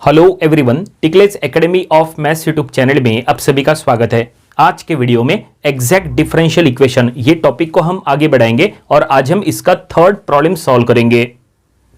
Hello everyone, Ticklets academy of maths YouTube channel में आप सभी का स्वागत है। आज के वीडियो में एग्जैक्ट डिफरेंशियल इक्वेशन ये टॉपिक को हम आगे बढ़ाएंगे और आज हम इसका थर्ड प्रॉब्लम सॉल्व करेंगे।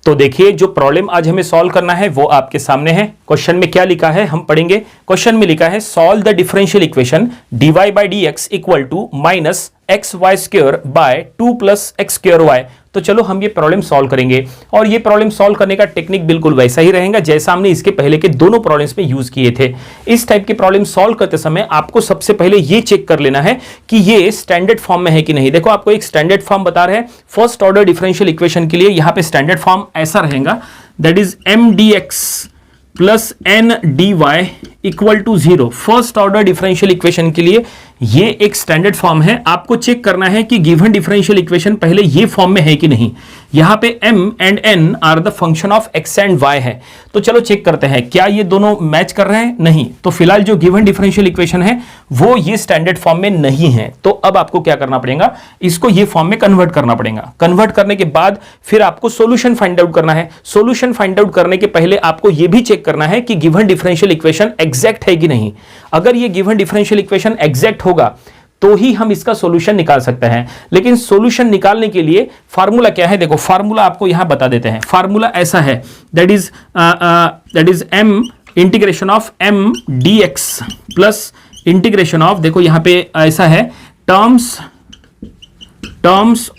तो देखिए, जो प्रॉब्लम आज हमें सॉल्व करना है वो आपके सामने है। क्वेश्चन में क्या लिखा है हम पढ़ेंगे। क्वेश्चन में लिखा है solve the differential equation dy by dx equal to minus x y square by 2 plus x square y. तो चलो हम ये प्रॉब्लम सॉल्व करेंगे और ये प्रॉब्लम सॉल्व करने का टेक्निक बिल्कुल वैसा ही रहेगा जैसा हमने इसके पहले के दोनों प्रॉब्लम्स में यूज किए थे। इस टाइप की प्रॉब्लम सॉल्व करते समय आपको सबसे पहले ये चेक कर लेना है कि ये स्टैंडर्ड फॉर्म में है कि नहीं। देखो, आपको एक स्टैंडर्ड फॉर्म बता रहे हैं फर्स्ट ऑर्डर डिफरेंशियल इक्वेशन के लिए। यहां पे स्टैंडर्ड फॉर्म ऐसा रहेगा, that is mdx plus n d y equal to 0। First order differential equation के लिए ये एक स्टैंडर्ड फॉर्म है। आपको चेक करना है कि गिवन डिफरेंशियल इक्वेशन पहले ये फॉर्म में है कि नहीं। यहां पे m and n are the function of x and y है। तो चलो चेक करते हैं क्या ये दोनों मैच कर रहे हैं। नहीं, तो फिलहाल जो गिवन डिफरेंशियल इक्वेशन है वो ये स्टैंडर्ड फॉर्म में नहीं है। तो अब आपको क्या करना पड़ेगा, इसको ये फॉर्म में कन्वर्ट करना पड़ेगा। कन्वर्ट करने के बाद फिर आपको सोल्यूशन फाइंड आउट करना है। सोल्यूशन फाइंड आउट करने के पहले आपको ये भी चेक करना है कि गिवन डिफरेंशियल इक्वेशन एग्जैक्ट है कि नहीं। अगर ये गिवन डिफरेंशियल इक्वेशन एग्जैक्ट होगा तो ही हम इसका सॉल्यूशन निकाल सकते हैं। लेकिन सॉल्यूशन निकालने के लिए फार्मूला क्या है, देखो फार्मूला आपको यहां बता देते हैं। फार्मूला ऐसा है, that is m integration of m dx plus integration of, देखो यहां पे ऐसा है, terms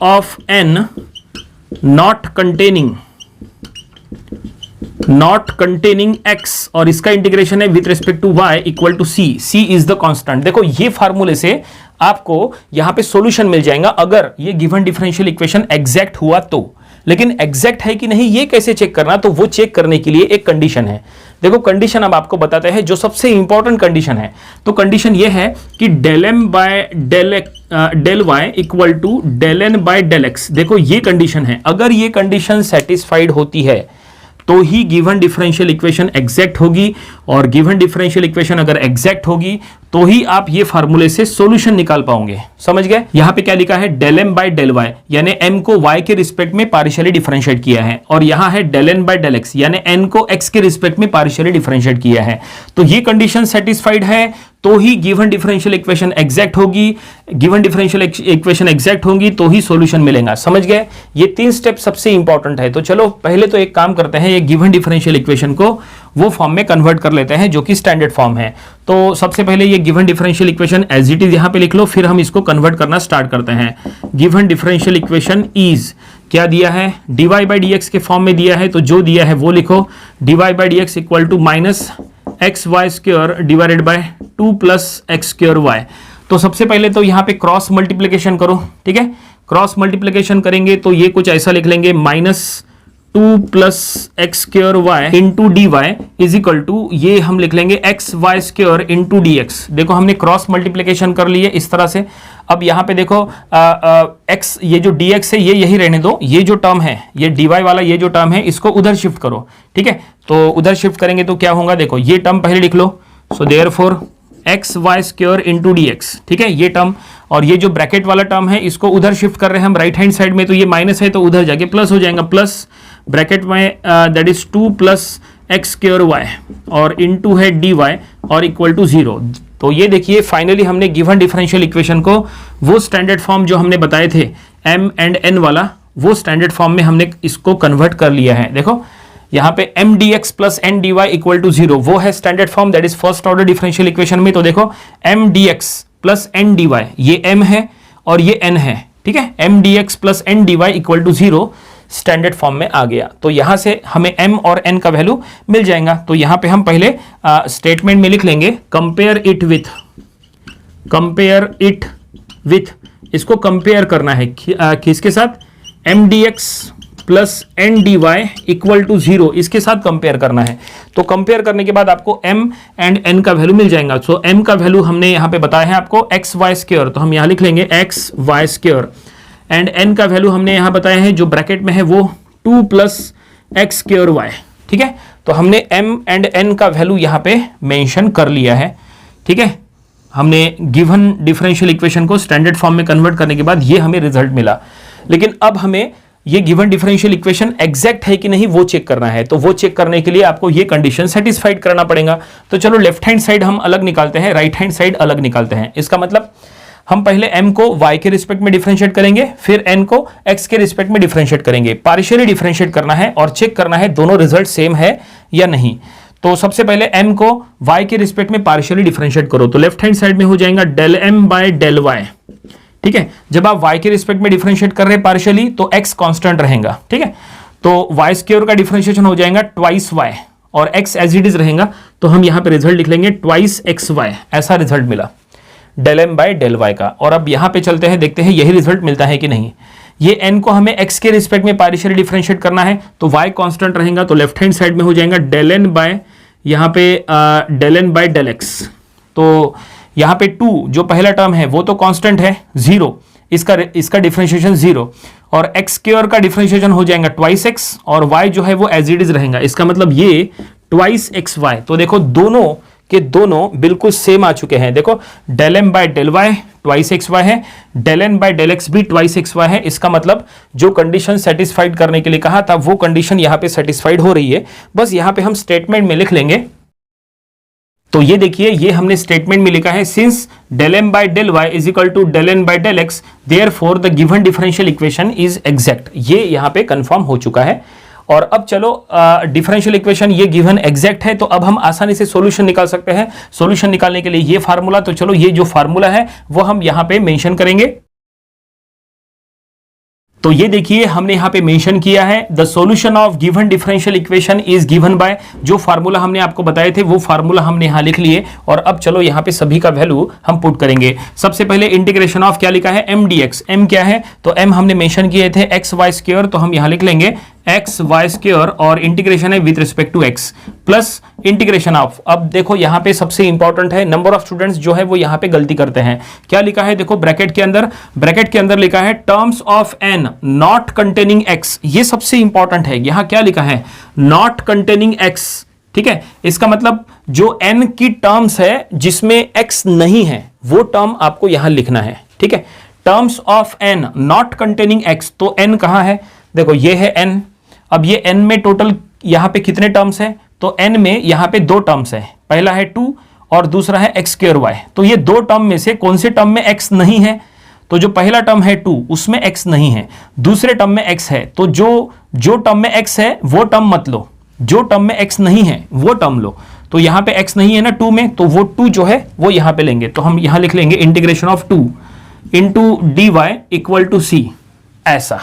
of n not containing x और इसका इंटीग्रेशन है with respect to y equal to c। c is the constant. देखो ये फार्मूले से आपको यहां पे सॉल्यूशन मिल जाएगा अगर ये गिवन डिफरेंशियल इक्वेशन एग्जैक्ट हुआ तो। लेकिन एग्जैक्ट है कि नहीं ये कैसे चेक करना, तो वो चेक करने के लिए एक कंडीशन है। देखो कंडीशन अब आपको बताते हैं जो सबसे इंपॉर्टेंट कंडीशन है। तो कंडीशन ये है कि del m by del y equal to del n by del x। देखो ये कंडीशन है, अगर ये कंडीशन सेटिस्फाइड होती है तो ही गिवन डिफरेंशियल इक्वेशन एग्जैक्ट होगी। और गिवन डिफरेंशियल इक्वेशन अगर एग्जैक्ट होगी तो ही आप ये फार्मूले से सॉल्यूशन निकाल पाओगे। समझ गए। यहां पे क्या लिखा है, del m by del y, यानी m को y के रिस्पेक्ट में पार्शियली डिफरेंशिएट किया है। और यहां है del n by del x, यानी n को x के रिस्पेक्ट में पार्शियली डिफरेंशिएट किया है। तो ये कंडीशन सेटिस्फाइड है तो ही गिवन डिफरेंशियल इक्वेशन एग्जैक्ट होगी। गिवन डिफरेंशियल इक्वेशन एग्जैक्ट होगी तो ही सॉल्यूशन मिलेगा। समझ गए। ये 3 स्टेप सबसे इंपॉर्टेंट है। तो चलो पहले तो एक काम करते हैं, ये गिवन डिफरेंशियल इक्वेशन को वो फॉर्म में कन्वर्ट कर लेते हैं जो कि स्टैंडर्ड फॉर्म है। तो सबसे पहले ये given differential equation as it is यहां पे लिख लो, फिर हम इसको कन्वर्ट करना स्टार्ट करते हैं। गिवन डिफरेंशियल इक्वेशन इज क्या दिया है, dy बाई dx के फॉर्म में दिया है। तो जो दिया है वो लिखो, dy by dx equal to minus x y square divided by 2 plus x square y. तो सबसे पहले तो यहाँ पे क्रॉस मल्टीप्लिकेशन करो, ठीक है। क्रॉस मल्टीप्लिकेशन करेंगे तो ये कुछ ऐसा लिख लेंगे, minus 2 plus x square y into d y is equal to, ये हम लिख लेंगे x y square into d x. देखो हमने क्रॉस मल्टीप्लिकेशन कर लिए इस तरह से। अब यहाँ पे देखो x, ये जो dx है ये यही रहने दो, ये जो टर्म है ये dy वाला ये जो टर्म है इसको उधर शिफ्ट करो, ठीक है। तो उधर शिफ्ट करेंगे तो क्या होगा, देखो ये टर्म पहले लिख लो। So therefore x y square into d x, ठीक है ये टर्म। और ये जो ब्रैकेट वाला टर्म है इसको उधर शिफ्ट कर रहे हैं हम राइट हैंड साइड में, तो ये माइनस है तो उधर जाके प्लस हो जाएगा। प्लस ब्रैकेट में that is 2 plus x square y और इंटू है डी वाई और इक्वल टू 0। तो ये देखिए फाइनली हमने गिवन डिफरेंशियल इक्वेशन को वो स्टैंडर्ड फॉर्म जो हमने बताए थे m एंड n वाला, वो स्टैंडर्ड फॉर्म में हमने इसको कन्वर्ट कर लिया है। देखो यहाँ पे m dx plus n dy equal to 0 वो है standard form, that is first order differential equation में। तो देखो m dx plus n dy, ये m है और ये n है, ठीक है। m dx plus n dy equal to 0 standard form में आ गया। तो यहां से हमें m और n का वैल्यू मिल जाएगा। तो यहां पे हम पहले स्टेटमेंट में लिख लेंगे कंपेयर इट विथ, इसको कंपेयर करना है किसके साथ, m dx plus n dy equal to 0, इसके साथ कंपेयर करना है। तो कंपेयर करने के बाद आपको m एंड n का वैल्यू मिल जाएगा। सो m का वैल्यू हमने यहां पे बताया है आपको एक्स वाई स्क्वायर, तो हम यहां लिख लेंगे x y square. And n का वैल्यू हमने यहां बताया है जो ब्रैकेट में है वो 2 प्लस एक्स स्क्वायर वाई, ठीक है। तो हमने m एंड n का वैल्यू यहां पे मेंशन कर लिया है, ठीक है। हमने गिवन डिफरेंशियल इक्वेशन को स्टैंडर्ड फॉर्म में कन्वर्ट करने के बाद ये हमें रिजल्ट मिला। लेकिन अब हमें ये गिवन डिफरेंशियल इक्वेशन एग्जैक्ट है कि नहीं वो चेक करना है। तो वो चेक करने के लिए आपको ये कंडीशन सेटिस्फाइड करना पड़ेगा। तो चलो लेफ्ट हैंड साइड हम अलग निकालते हैं, राइट हैंड साइड अलग निकालते हैं। इसका मतलब हम पहले m को y के रिस्पेक्ट में डिफरेंशिएट करेंगे, फिर n को x के रिस्पेक्ट में डिफरेंशिएट करेंगे। पार्शियली डिफरेंशिएट करना है और चेक करना है दोनों रिजल्ट सेम है या नहीं। तो सबसे पहले m को y के रिस्पेक्ट में पार्शियली डिफरेंशिएट करो, तो लेफ्ट हैंड साइड में हो जाएगा del m by del y। ठीक है, जब आप y के रिस्पेक्ट में डिफरेंशिएट कर रहे हैं पार्शियली तो x कांस्टेंट रहेगा। ठीक है, तो y स्क्वायर का डिफरेंशिएशन हो जाएगा ट्वाइस y और x एज इट इज रहेगा। तो हम यहां पे रिजल्ट लिख लेंगे ट्वाइस xy, ऐसा रिजल्ट मिला del m by del y का। और अब यहां पे चलते हैं, देखते हैं यही रिजल्ट मिलता है कि नहीं। ये n को हमें x के रिस्पेक्ट में पार्शियली डिफरेंशिएट करना है, तो y कांस्टेंट रहेगा, तो लेफ्ट हैंड साइड में हो जाएगा डेल n बाय यहां पे del n by del x। तो यहां पे 2 जो पहला टर्म है वो तो कांस्टेंट है 0, इसका डिफरेंशिएशन 0, और x स्क्वायर का डिफरेंशिएशन हो जाएगा ट्वाइस x और y जो है वो एज इट इज रहेगा। इसका मतलब ये ट्वाइस xy। तो देखो दोनों के दोनों बिल्कुल सेम आ चुके हैं। देखो del m by del y twice xy है, del n by del x भी ट्वाइस xy है। इसका मतलब जो कंडीशन सेटिस्फाइड करने के लिए कहा था वो कंडीशन यहां पे सेटिस्फाइड हो रही है। बस यहां पे हम स्टेटमेंट में लिख लेंगे। तो ये देखिए, ये हमने स्टेटमेंट में लिखा है, since del m by del y is equal to del n by del x therefore the given differential equation is exact. ये यहां पे कंफर्म हो चुका है। और अब चलो डिफरेंशियल इक्वेशन ये गिवन एग्जैक्ट है, तो अब हम आसानी से सॉल्यूशन निकाल सकते हैं। सॉल्यूशन निकालने के लिए ये फार्मूला, तो चलो ये जो फार्मूला है वो हम यहां पे मेंशन करेंगे। तो ये देखिए हमने यहां पे मेंशन किया है, the solution of given differential equation is given by, जो फार्मूला हमने आपको बताए थे वो फार्मूला हमने यहां लिख लिए। और अब चलो यहां पे सभी का वैल्यू हम पुट करेंगे। सबसे पहले इंटीग्रेशन ऑफ क्या लिखा है, m dx। m क्या है, तो m हमने मेंशन किए थे एक्स वाई स्क्वायर, तो हम यहां लिख लेंगे एक्स वाई स्क्वायर, और इंटीग्रेशन है with respect to x plus integration of. अब देखो यहां पे सबसे इंपॉर्टेंट है, नंबर ऑफ स्टूडेंट्स जो है वो यहां पे गलती करते हैं। क्या लिखा है, देखो ब्रैकेट के अंदर लिखा है terms of n not containing x। ये सबसे इंपॉर्टेंट है, यहां क्या लिखा है, नॉट कंटेनिंग x। ठीक है, इसका मतलब जो n की टर्म्स है जिसमें x नहीं है वो टर्म आपको यहां लिखना है। ठीक है, terms of n not containing x, तो n कहां है, देखो ये है n। अब ये n में टोटल यहां पे कितने टर्म्स हैं, तो n में यहां पे 2 टर्म्स है, पहला है 2 और दूसरा है x स्क्वायर y। तो ये 2 टर्म में से कौन से टर्म में x नहीं है, तो जो पहला टर्म है 2 उसमें x नहीं है, दूसरे टर्म में x है। तो जो टर्म में x है वो टर्म मत लो, जो टर्म में x नहीं है वो टर्म लो। तो यहां पे x नहीं है ना 2 में, तो वो 2 जो है वो यहां पे लेंगे। तो हम यहां लिख लेंगे integration of 2 into d y equal to c, ऐसा।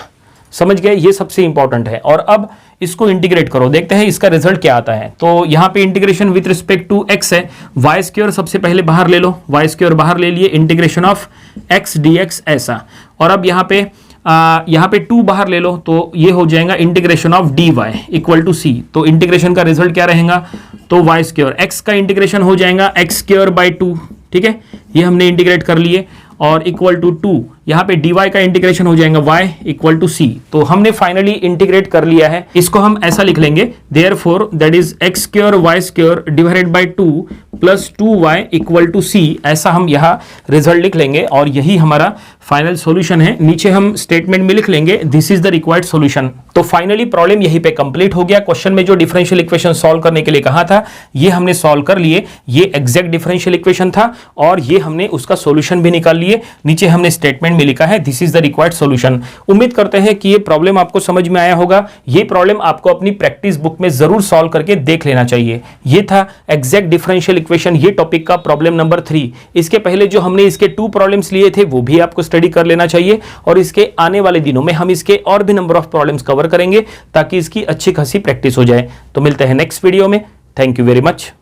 समझ गए, ये सबसे इंपॉर्टेंट है। और अब इसको इंटीग्रेट करो, देखते हैं इसका रिजल्ट क्या आता है। तो यहां पे integration with respect to x है, y स्क्वायर सबसे पहले बाहर ले लो, y स्क्वायर बाहर ले लिए, इंटीग्रेशन ऑफ x dx ऐसा। और अब यहां पे 2 बाहर ले लो, तो ये हो जाएगा integration of dy equal to c। तो इंटीग्रेशन का रिजल्ट क्या रहेगा, तो y स्क्वायर, x का इंटीग्रेशन हो जाएगा x स्क्वायर बाय 2। ठीक है, ये हमने इंटीग्रेट कर लिए, और इक्वल टू 2, यहां पे dy का इंटीग्रेशन हो जाएगा y इक्वल टू c। तो हमने फाइनली इंटीग्रेट कर लिया है। इसको हम ऐसा लिख लेंगे, therefore that is x square y square divided by 2 plus 2y equal to c, ऐसा हम यहां रिजल्ट लिख लेंगे। और यही हमारा फाइनल सॉल्यूशन है। नीचे हम स्टेटमेंट में लिख लेंगे this is the required solution. तो फाइनली प्रॉब्लम यहीं पे कंप्लीट हो गया। क्वेश्चन में जो डिफरेंशियल इक्वेशन सॉल्व करने के लिए कहा था ये हमने सॉल्व कर लिए। ये एग्जैक्ट डिफरेंशियल इक्वेशन था और ये हमने उसका सॉल्यूशन भी निकाल लिए। नीचे हमने स्टेटमेंट में लिखा है this is the required solution. उम्मीद करते हैं कि ये प्रॉब्लम आपको समझ में आया होगा। ये प्रॉब्लम आपको अपनी प्रैक्टिस बुक में जरूर सॉल्व करके देख लेना चाहिए। ये था एग्जैक्ट डिफरेंशियल इक्वेशन, ये टॉपिक का प्रॉब्लम नंबर 3। इसके पहले जो हमने इसके 2 प्रॉब्लम्स लिए थे वो भी आपको स्टडी कर लेना चाहिए, और इसके आने वाले दिनों में हम इसके और भी नंबर ऑफ प्रॉब्लम्स कवर करेंगे ताकि इसकी अच्छी खासी प्रैक्टिस हो जाए। तो मिलते हैं नेक्स्ट वीडियो में। Thank you very much.